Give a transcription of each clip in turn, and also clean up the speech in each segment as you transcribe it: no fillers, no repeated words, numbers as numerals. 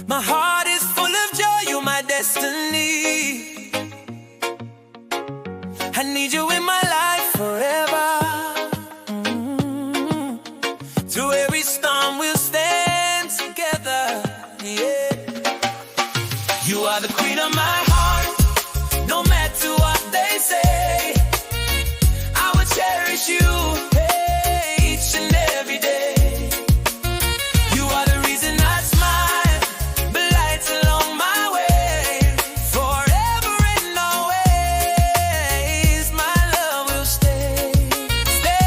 My heart is full of joy, you're my destiny. I need you in my life forever. Through every storm we'll stand together, yeah. You are the queen of my heart, no matter what they say. I will cherish you, hey, each and every day. You are the reason I smile, but lights along my way. Forever and always, my love will stay, stay.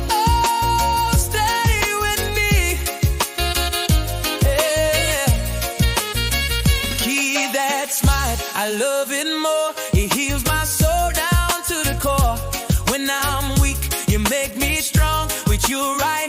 Oh, stay with me, yeah. Key that smile, I love it more. It heals my soul down to the core. When I'm weak, you make me strong. With you right